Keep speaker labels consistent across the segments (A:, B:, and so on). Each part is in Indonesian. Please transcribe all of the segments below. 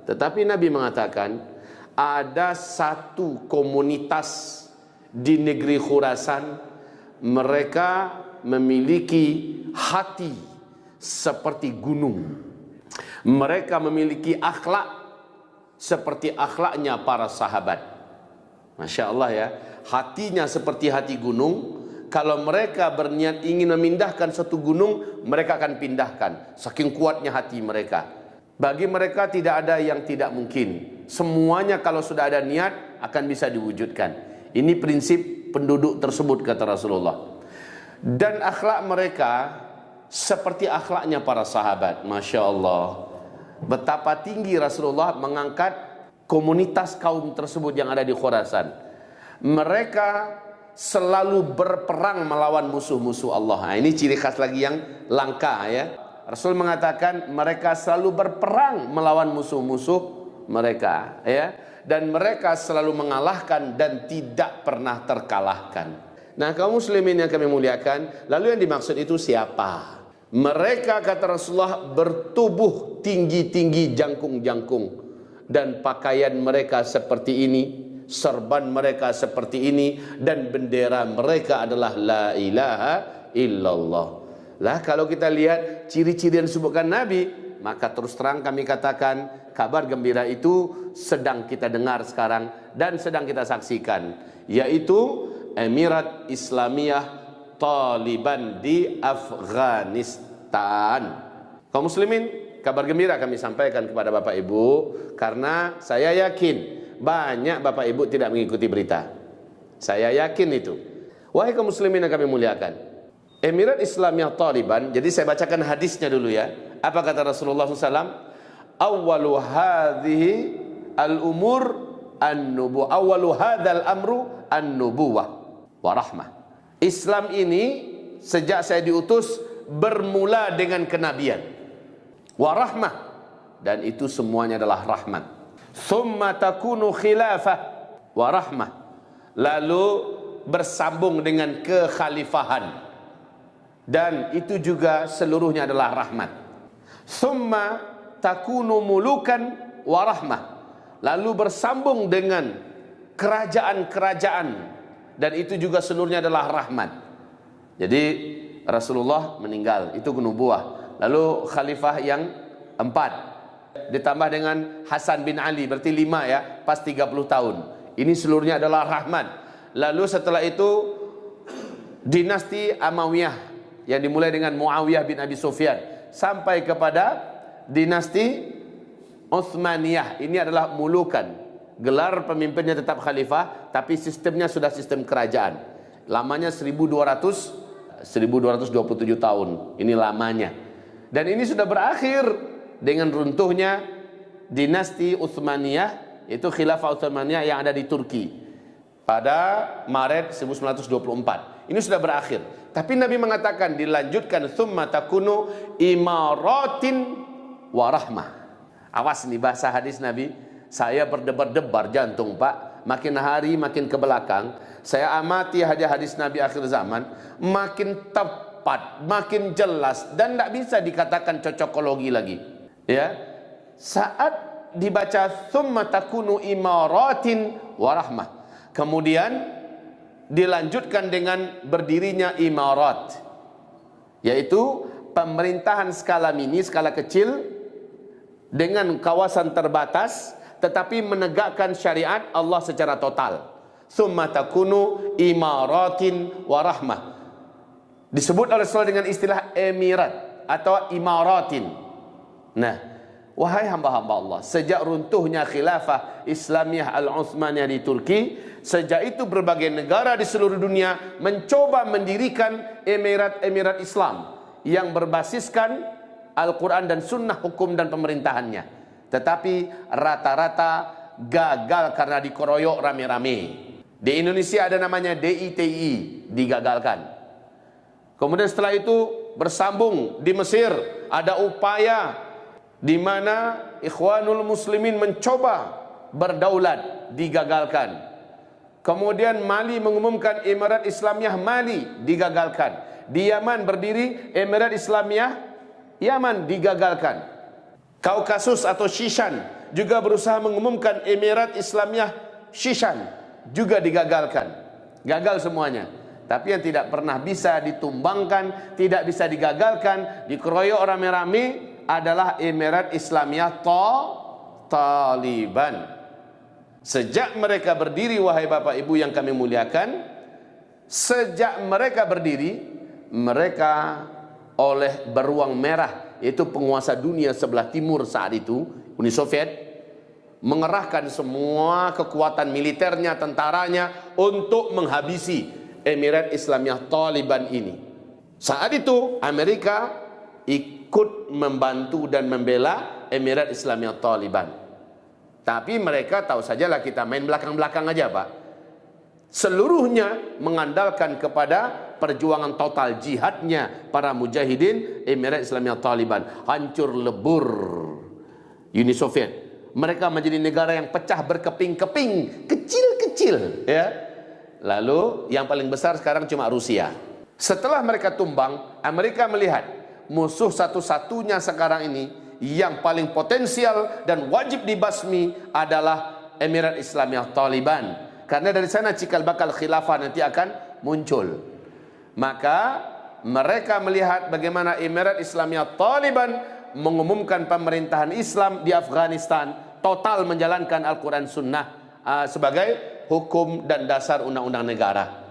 A: Tetapi Nabi mengatakan ada satu komunitas di negeri Khurasan, mereka memiliki hati seperti gunung. Mereka memiliki akhlak seperti akhlaknya para sahabat. Masya Allah ya, hatinya seperti hati gunung. Kalau mereka berniat ingin memindahkan satu gunung, mereka akan pindahkan. Saking kuatnya hati mereka. Bagi mereka tidak ada yang tidak mungkin. Semuanya kalau sudah ada niat akan bisa diwujudkan. Ini prinsip penduduk tersebut, kata Rasulullah. Dan akhlak mereka seperti akhlaknya para sahabat. Masya Allah. Betapa tinggi Rasulullah mengangkat komunitas kaum tersebut yang ada di Khurasan. Mereka selalu berperang melawan musuh-musuh Allah. Nah, ini ciri khas lagi yang langka ya. Rasul mengatakan mereka selalu berperang melawan musuh-musuh mereka ya, dan mereka selalu mengalahkan dan tidak pernah terkalahkan. Nah, kaum muslimin yang kami muliakan, lalu yang dimaksud itu siapa? Mereka, kata Rasulullah, bertubuh tinggi-tinggi, jangkung-jangkung, dan pakaian mereka seperti ini, serban mereka seperti ini, dan bendera mereka adalah la ilaha illallah. Lah kalau kita lihat ciri-ciri yang disebutkan Nabi, maka terus terang kami katakan kabar gembira itu sedang kita dengar sekarang dan sedang kita saksikan, yaitu Emirat Islamiyah Taliban di Afghanistan. Kaum muslimin, kabar gembira kami sampaikan kepada Bapak Ibu, karena saya yakin banyak Bapak Ibu tidak mengikuti berita. Saya yakin itu. Wahai kaum muslimin yang kami muliakan, Emirat Islamiyah Taliban, jadi saya bacakan hadisnya dulu ya. Apa kata Rasulullah SAW? Awwalu hadhihi al-umur an-nubuwah. Awwalu hadzal amru an-nubuwah wa rahmah. Islam ini sejak saya diutus bermula dengan kenabian. Wa rahmah, dan itu semuanya adalah rahmat. Thumma takunu khilafah wa rahmah, lalu bersambung dengan kekhalifahan, dan itu juga seluruhnya adalah rahmat. Thumma takunu mulukan wa rahmah, lalu bersambung dengan kerajaan-kerajaan, dan itu juga seluruhnya adalah rahmat. Jadi Rasulullah meninggal, itu nubuwah. Lalu khalifah yang 4 ditambah dengan Hasan bin Ali, berarti 5 ya, pas 30 tahun. Ini seluruhnya adalah rahmat. Lalu setelah itu dinasti Amawiyah yang dimulai dengan Muawiyah bin Abi Sufyan sampai kepada dinasti Utsmaniyah. Ini adalah mulukan. Gelar pemimpinnya tetap khalifah, tapi sistemnya sudah sistem kerajaan. Lamanya 1227 tahun. Ini lamanya. Dan ini sudah berakhir dengan runtuhnya dinasti Utsmaniyah, itu khilafah Utsmaniyah yang ada di Turki pada Maret 1924. Ini sudah berakhir. Tapi Nabi mengatakan dilanjutkan tsumma takunu imaratin wa rahmah. Awas nih bahasa hadis Nabi. Saya berdebar-debar jantung Pak, makin hari makin ke belakang. Saya amati hadis Nabi akhir zaman, makin tepat, makin jelas, dan tidak bisa dikatakan cocokologi lagi. Ya, saat dibaca tsumma takunu imaratin wa rahmah, kemudian dilanjutkan dengan berdirinya imarat, yaitu pemerintahan skala mini, skala kecil dengan kawasan terbatas, tetapi menegakkan syariat Allah secara total. Tsumma takunu imaratin wa rahmah. Disebut oleh Rasulullah dengan istilah emirat atau imaratin. Nah, wahai hamba-hamba Allah, sejak runtuhnya khilafah Islamiyah Al-Utsmaniyah di Turki, sejak itu berbagai negara di seluruh dunia mencoba mendirikan emirat-emirat Islam yang berbasiskan Al-Quran dan Sunnah hukum dan pemerintahannya. Tetapi rata-rata gagal karena dikeroyok rame-rame. Di Indonesia ada namanya DITI, digagalkan. Kemudian setelah itu bersambung di Mesir, ada upaya di mana Ikhwanul Muslimin mencoba berdaulat, digagalkan. Kemudian Mali mengumumkan Emirat Islamiyah Mali, digagalkan. Di Yaman berdiri Emirat Islamiyah Yaman, digagalkan. Kaukasus atau Shishan juga berusaha mengumumkan Emirat Islamiyah Shishan, juga digagalkan. Gagal semuanya. Tapi yang tidak pernah bisa ditumbangkan, tidak bisa digagalkan, dikeroyok rame-rame adalah Emirat Islamiyah Taliban. Sejak mereka berdiri, wahai Bapak Ibu yang kami muliakan, sejak mereka berdiri, mereka oleh beruang merah, yaitu penguasa dunia sebelah timur saat itu, Uni Soviet, mengerahkan semua kekuatan militernya, tentaranya untuk menghabisi Emirat Islamiyah Taliban ini. Saat itu Amerika ikut membantu dan membela Emirat Islamiyah Taliban. Tapi mereka tahu sajalah kita main belakang-belakang aja, Pak. Seluruhnya mengandalkan kepada perjuangan total jihadnya para mujahidin Emirat Islamiyah Taliban. Hancur lebur Uni Soviet. Mereka menjadi negara yang pecah berkeping-keping, kecil-kecil, ya. Lalu yang paling besar sekarang cuma Rusia. Setelah mereka tumbang, Amerika melihat musuh satu-satunya sekarang ini yang paling potensial dan wajib dibasmi adalah Emirat Islamiyah Taliban. Karena dari sana cikal bakal khilafah nanti akan muncul. Maka mereka melihat bagaimana Emirat Islamiyah Taliban mengumumkan pemerintahan Islam di Afghanistan, total menjalankan Al-Quran Sunnah sebagai hukum dan dasar undang-undang negara.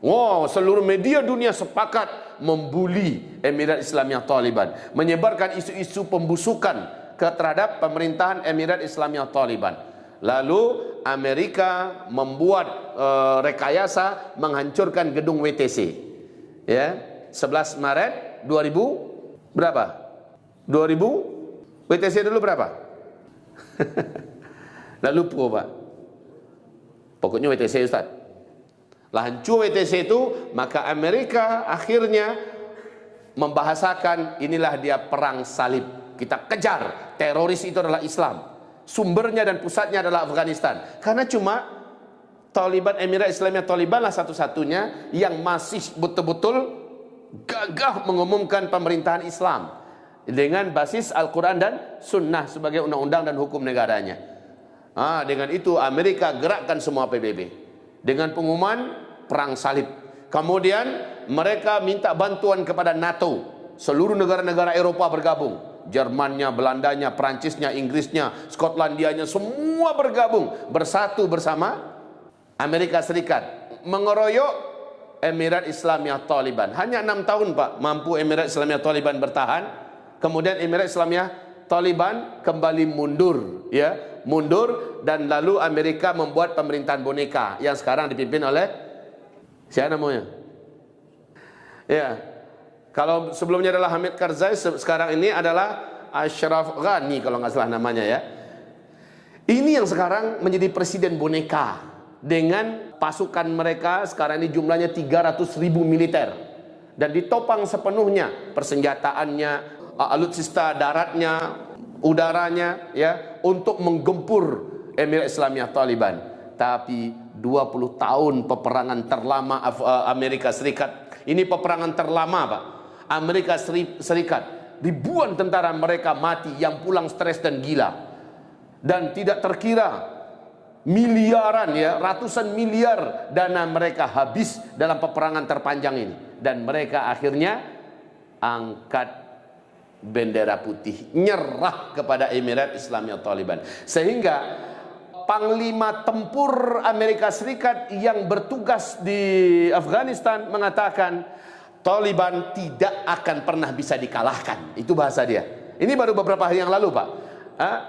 A: Wow, seluruh media dunia sepakat membuli Emirat Islamiyah Taliban, menyebarkan isu-isu pembusukan terhadap pemerintahan Emirat Islamiyah Taliban. Lalu Amerika membuat rekayasa menghancurkan gedung WTC. Ya, 11 Maret 2000 berapa? 2000 WTC dulu berapa? Nggak lupa, Pak. Pokoknya WTC, Ustaz. Lah hancur WTC itu, maka Amerika akhirnya membahasakan inilah dia perang salib. Kita kejar, teroris itu adalah Islam. Sumbernya dan pusatnya adalah Afghanistan. Karena cuma Taliban, Emirat Islamiyah Taliban lah satu-satunya yang masih betul-betul gagah mengumumkan pemerintahan Islam dengan basis Al-Quran dan Sunnah sebagai undang-undang dan hukum negaranya. Dengan itu Amerika gerakkan semua PBB dengan pengumuman perang salib. Kemudian mereka minta bantuan kepada NATO. Seluruh negara-negara Eropa bergabung. Jermannya, Belandanya, Perancisnya, Inggrisnya, Skotlandianya, semua bergabung bersatu bersama Amerika Serikat mengeroyok Emirat Islamiyah Taliban. Hanya 6 tahun, Pak, mampu Emirat Islamiyah Taliban bertahan. Kemudian Emirat Islamiyah Taliban kembali mundur, ya, mundur, dan lalu Amerika membuat pemerintahan boneka yang sekarang dipimpin oleh siapa namanya? Ya, kalau sebelumnya adalah Hamid Karzai, sekarang ini adalah Ashraf Ghani kalau nggak salah namanya, ya. Ini yang sekarang menjadi presiden boneka dengan pasukan mereka sekarang ini jumlahnya 300.000 militer dan ditopang sepenuhnya persenjataannya, alutsista daratnya, udaranya, ya, untuk menggempur Emirat Islamiyah Taliban. Tapi 20 tahun peperangan terlama Amerika Serikat. Ini peperangan terlama, Pak. Amerika Serikat, ribuan tentara mereka mati yang pulang stres dan gila. Dan tidak terkira miliaran, ya, ratusan miliar dana mereka habis dalam peperangan terpanjang ini. Dan mereka akhirnya angkat bendera putih, nyerah kepada Emirat Islamiyah Taliban. Sehingga Panglima Tempur Amerika Serikat yang bertugas di Afghanistan mengatakan Taliban tidak akan pernah bisa dikalahkan. Itu bahasa dia. Ini baru beberapa hari yang lalu, Pak.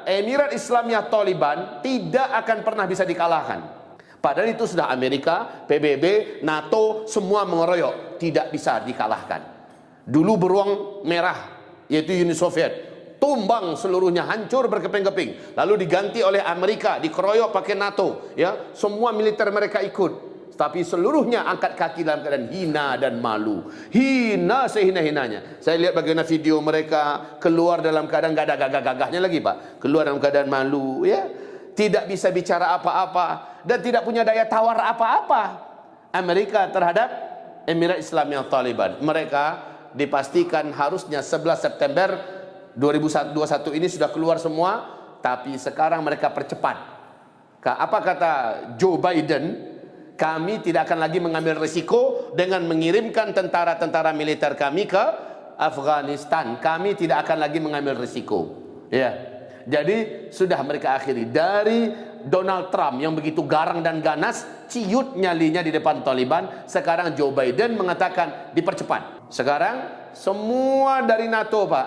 A: Emirat Islamiyah Taliban tidak akan pernah bisa dikalahkan. Padahal itu sudah Amerika, PBB, NATO semua mengeroyok, tidak bisa dikalahkan. Dulu beruang merah, yaitu Uni Soviet, tumbang seluruhnya, hancur berkeping-keping, lalu diganti oleh Amerika, dikeroyok pakai NATO, ya, semua militer mereka ikut. Tapi seluruhnya angkat kaki dalam keadaan hina dan malu, hina sehina-hinanya. Saya lihat bagaimana video mereka keluar dalam keadaan gak ada gagah-gagahnya lagi, Pak, keluar dalam keadaan malu, ya, tidak bisa bicara apa-apa dan tidak punya daya tawar apa-apa Amerika terhadap Emirat Islamiyah Taliban. Mereka dipastikan harusnya 11 September 2021 ini sudah keluar semua tapi sekarang mereka percepat. Apa kata Joe Biden? Kami tidak akan lagi mengambil risiko dengan mengirimkan tentara-tentara militer kami ke Afghanistan. Kami tidak akan lagi mengambil risiko. Ya. Jadi sudah mereka akhiri. Dari Donald Trump yang begitu garang dan ganas, ciut nyalinya di depan Taliban. Sekarang Joe Biden mengatakan dipercepat. Sekarang semua dari NATO, Pak,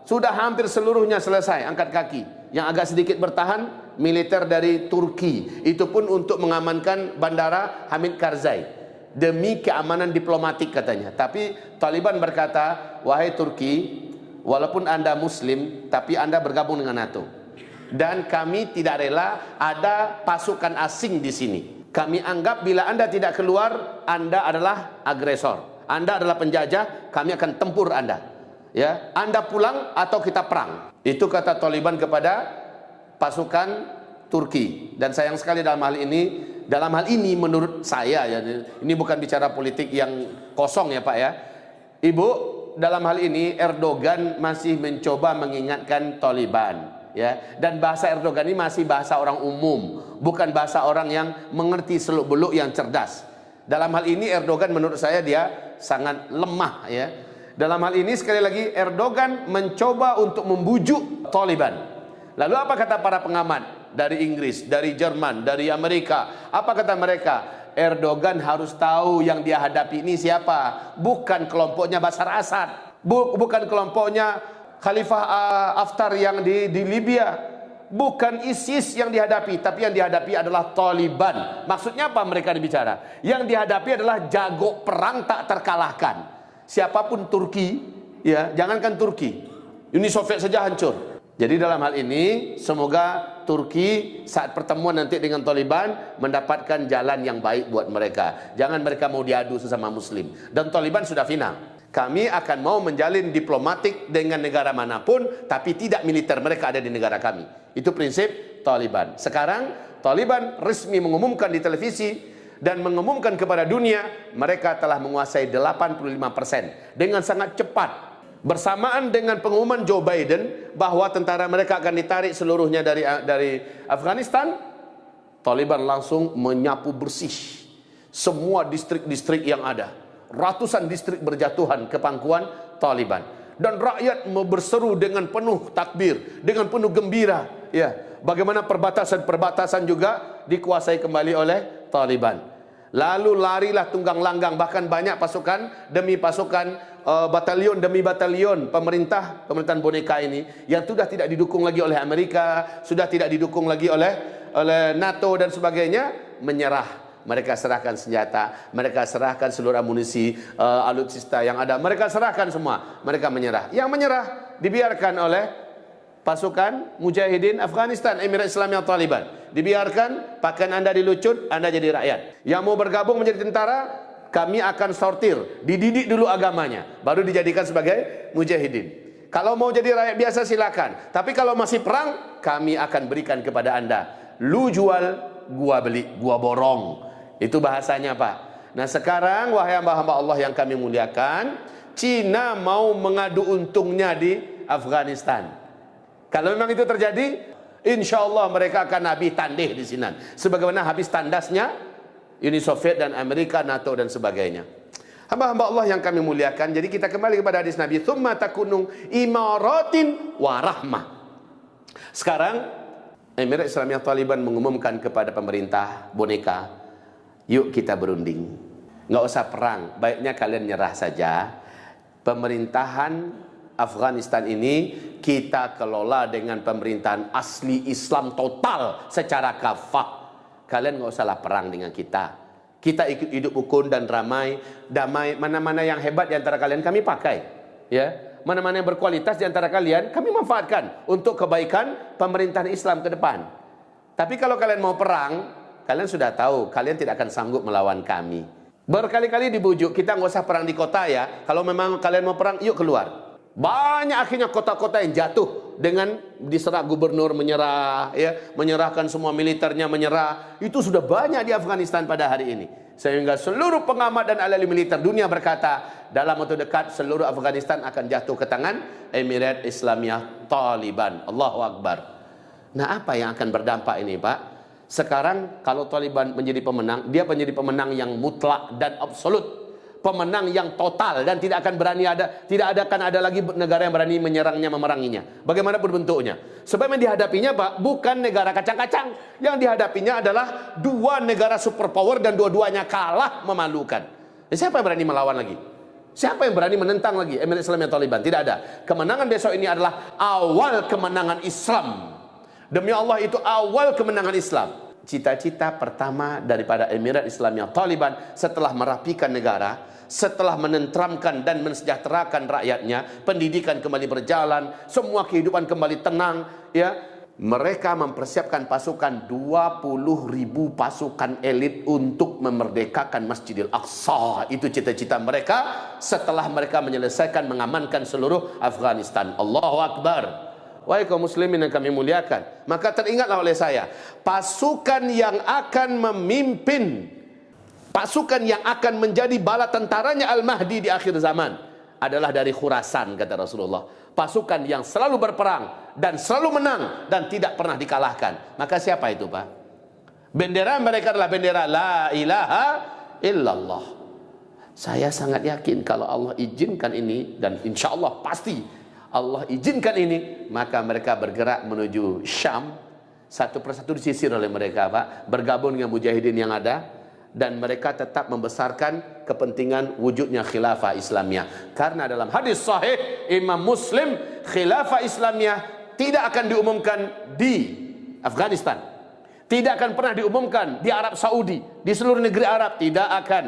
A: sudah hampir seluruhnya selesai angkat kaki. Yang agak sedikit bertahan militer dari Turki, itu pun untuk mengamankan bandara Hamid Karzai demi keamanan diplomatik katanya. Tapi Taliban berkata, wahai Turki, walaupun Anda Muslim, tapi Anda bergabung dengan NATO, dan kami tidak rela ada pasukan asing di sini. Kami anggap bila Anda tidak keluar, Anda adalah agresor, Anda adalah penjajah, kami akan tempur Anda. Ya, Anda pulang atau kita perang. Itu kata Taliban kepada pasukan Turki. Dan sayang sekali dalam hal ini menurut saya, ya, ini bukan bicara politik yang kosong ya Pak ya, Ibu, dalam hal ini Erdogan masih mencoba mengingatkan Taliban, ya, dan bahasa Erdogan ini masih bahasa orang umum, bukan bahasa orang yang mengerti seluk-beluk yang cerdas. Dalam hal ini Erdogan menurut saya dia sangat lemah, ya. Dalam hal ini sekali lagi Erdogan mencoba untuk membujuk Taliban. Lalu apa kata para pengamat dari Inggris, dari Jerman, dari Amerika? Apa kata mereka? Erdogan harus tahu yang dia hadapi ini siapa. Bukan kelompoknya Bashar Assad, bukan kelompoknya Khalifah Haftar yang di Libya, bukan ISIS yang dihadapi, tapi yang dihadapi adalah Taliban. Maksudnya apa mereka bicara? Yang dihadapi adalah jago perang tak terkalahkan. Siapapun Turki, ya, jangankan Turki, Uni Soviet saja hancur. Jadi dalam hal ini semoga Turki saat pertemuan nanti dengan Taliban mendapatkan jalan yang baik buat mereka. Jangan mereka mau diadu sesama Muslim. Dan Taliban sudah final. Kami akan mau menjalin diplomatik dengan negara manapun, tapi tidak militer mereka ada di negara kami. Itu prinsip Taliban. Sekarang Taliban resmi mengumumkan di televisi dan mengumumkan kepada dunia mereka telah menguasai 85% dengan sangat cepat. Bersamaan dengan pengumuman Joe Biden bahwa tentara mereka akan ditarik seluruhnya dari Afghanistan, Taliban langsung menyapu bersih semua distrik-distrik yang ada. Ratusan distrik berjatuhan ke pangkuan Taliban. Dan rakyat berseru dengan penuh takbir, dengan penuh gembira. Ya, bagaimana perbatasan-perbatasan juga dikuasai kembali oleh Taliban. Lalu larilah tunggang langgang, bahkan banyak pasukan demi pasukan, batalion demi batalion pemerintahan boneka ini yang sudah tidak didukung lagi oleh Amerika, sudah tidak didukung lagi oleh NATO dan sebagainya, menyerah. Mereka serahkan senjata, mereka serahkan seluruh amunisi, alutsista yang ada, mereka serahkan semua, mereka menyerah. Yang menyerah dibiarkan oleh pasukan Mujahidin Afghanistan, Emirat Islamiyah Taliban. Dibiarkan, pakaian Anda dilucut, Anda jadi rakyat. Yang mau bergabung menjadi tentara, kami akan sortir, dididik dulu agamanya, baru dijadikan sebagai Mujahidin. Kalau mau jadi rakyat biasa silakan, tapi kalau masih perang, kami akan berikan kepada Anda. Lu jual, gua beli, gua borong. Itu bahasanya Pak. Nah sekarang wahai hamba-hamba Allah yang kami muliakan, Cina mau mengadu untungnya di Afghanistan. Kalau memang itu terjadi, insya Allah mereka akan habis tandih di sini. Sebagaimana habis tandasnya Uni Soviet dan Amerika, NATO dan sebagainya. Hamba-hamba Allah yang kami muliakan, jadi kita kembali kepada hadis Nabi, "Tsumma takunung imaratin wa rahmah." Sekarang Emirat Islamiyah Taliban mengumumkan kepada pemerintah boneka, yuk kita berunding. Nggak usah perang, baiknya kalian nyerah saja. Pemerintahan Afghanistan ini kita kelola dengan pemerintahan asli Islam total secara kafah. Kalian nggak usahlah perang dengan kita. Kita ikut hidup rukun dan damai. Mana-mana yang hebat di antara kalian kami pakai, ya. Mana-mana yang berkualitas di antara kalian kami manfaatkan untuk kebaikan pemerintahan Islam ke depan. Tapi kalau kalian mau perang, kalian sudah tahu kalian tidak akan sanggup melawan kami. Berkali-kali dibujuk, kita nggak usah perang di kota ya. Kalau memang kalian mau perang, yuk keluar. Banyak akhirnya kota-kota yang jatuh dengan diserang gubernur menyerah, ya, menyerahkan semua militernya menyerah. Itu sudah banyak di Afghanistan pada hari ini. Sehingga seluruh pengamat dan ahli militer dunia berkata, dalam waktu dekat seluruh Afghanistan akan jatuh ke tangan Emirat Islamiyah Taliban. Allahu Akbar. Nah, apa yang akan berdampak ini, Pak? Sekarang kalau Taliban menjadi pemenang, dia menjadi pemenang yang mutlak dan absolut. Pemenang yang total dan tidak akan ada lagi negara yang berani menyerangnya, memeranginya. Bagaimanapun bentuknya. Sebab yang dihadapinya, Pak, bukan negara kacang-kacang. Yang dihadapinya adalah dua negara superpower dan dua-duanya kalah memalukan. Siapa yang berani melawan lagi? Siapa yang berani menentang lagi Emirat Islamiyah Taliban? Tidak ada. Kemenangan besok ini adalah awal kemenangan Islam. Demi Allah, itu awal kemenangan Islam. Cita-cita pertama daripada Emirat Islamiyah Taliban setelah merapikan negara, setelah menenteramkan dan mensejahterakan rakyatnya, pendidikan kembali berjalan, semua kehidupan kembali tenang, ya. Mereka mempersiapkan pasukan 20.000 pasukan elit untuk memerdekakan Masjidil Aqsa. Itu cita-cita mereka setelah mereka menyelesaikan mengamankan seluruh Afghanistan. Allahu Akbar. Wahai kaum muslimin yang kami muliakan, maka teringatlah oleh saya, pasukan yang akan memimpin, pasukan yang akan menjadi bala tentaranya Al-Mahdi di akhir zaman adalah dari Khurasan, kata Rasulullah. Pasukan yang selalu berperang dan selalu menang dan tidak pernah dikalahkan. Maka siapa itu, Pak? Bendera mereka adalah bendera La ilaha illallah. Saya sangat yakin kalau Allah izinkan ini, dan insya Allah pasti Allah izinkan ini, maka mereka bergerak menuju Syam. Satu persatu disisir oleh mereka, Pak, bergabung dengan mujahidin yang ada, dan mereka tetap membesarkan kepentingan wujudnya khilafah Islamiyah. Karena dalam hadis sahih Imam Muslim, khilafah Islamiyah tidak akan diumumkan di Afghanistan, tidak akan pernah diumumkan di Arab Saudi, di seluruh negeri Arab, tidak akan.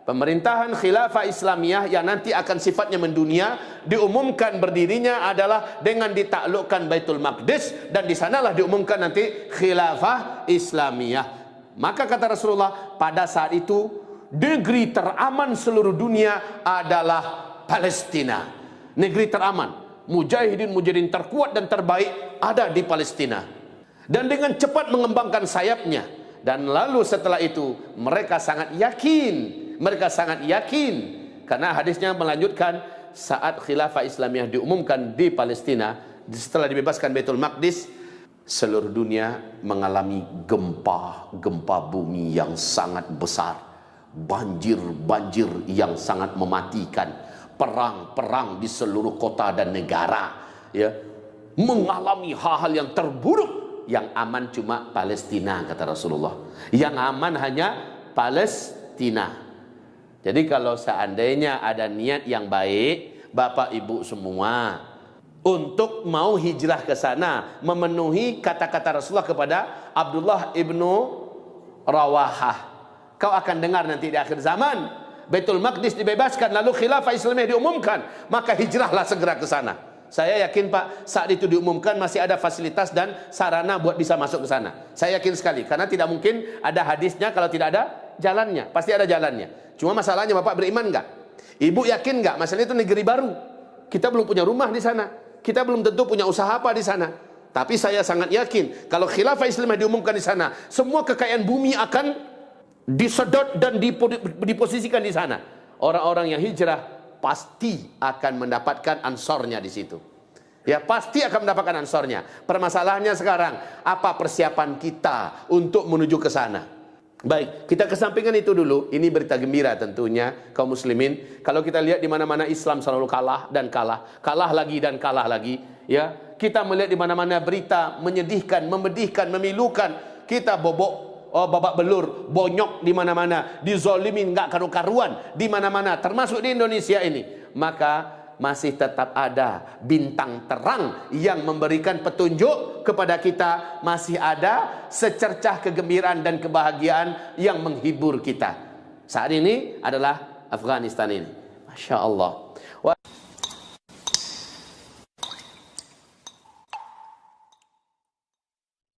A: Pemerintahan khilafah Islamiyah yang nanti akan sifatnya mendunia, diumumkan berdirinya adalah dengan ditaklukkan Baitul Maqdis, dan di sanalah diumumkan nanti khilafah Islamiyah. Maka kata Rasulullah, pada saat itu negeri teraman seluruh dunia adalah Palestina. Negeri teraman, mujahidin terkuat dan terbaik ada di Palestina. Dan dengan cepat mengembangkan sayapnya. Dan lalu setelah itu mereka sangat yakin, karena hadisnya melanjutkan, saat khilafah Islamiyah diumumkan di Palestina, setelah dibebaskan Baitul Maqdis, seluruh dunia mengalami gempa bumi yang sangat besar, banjir yang sangat mematikan, perang di seluruh kota dan negara, ya, mengalami hal-hal yang terburuk. Yang aman cuma Palestina, kata Rasulullah. Yang aman hanya Palestina. Jadi kalau seandainya ada niat yang baik, Bapak Ibu semua, untuk mau hijrah ke sana, memenuhi kata-kata Rasulullah kepada Abdullah ibnu Rawahah, kau akan dengar nanti di akhir zaman Baitul Maqdis dibebaskan, lalu khilafah Islamiyah diumumkan, maka hijrahlah segera ke sana. Saya yakin, Pak, saat itu diumumkan masih ada fasilitas dan sarana buat bisa masuk ke sana. Saya yakin sekali, karena tidak mungkin ada hadisnya kalau tidak ada jalannya. Pasti ada jalannya. Cuma masalahnya, Bapak beriman nggak? Ibu yakin nggak? Masalah itu negeri baru. Kita belum punya rumah di sana. Kita belum tentu punya usaha apa di sana. Tapi saya sangat yakin kalau khilafah Islamiyah diumumkan di sana, semua kekayaan bumi akan disedot dan diposisikan di sana. Orang-orang yang hijrah pasti akan mendapatkan ansornya di situ. Ya, pasti akan mendapatkan ansornya. Permasalahannya sekarang, apa persiapan kita untuk menuju ke sana? Baik, kita kesampingkan itu dulu. Ini berita gembira tentunya kaum muslimin. Kalau kita lihat di mana-mana Islam selalu kalah dan kalah, kalah lagi dan kalah lagi. Ya, kita melihat di mana-mana berita menyedihkan, memedihkan, memilukan. Kita babak belur, bonyok di mana-mana, dizolimin nggak karu-karuan di mana-mana, termasuk di Indonesia ini. Maka masih tetap ada bintang terang yang memberikan petunjuk kepada kita, masih ada secercah kegembiraan dan kebahagiaan yang menghibur kita. Saat ini adalah Afghanistan ini. Masya Allah.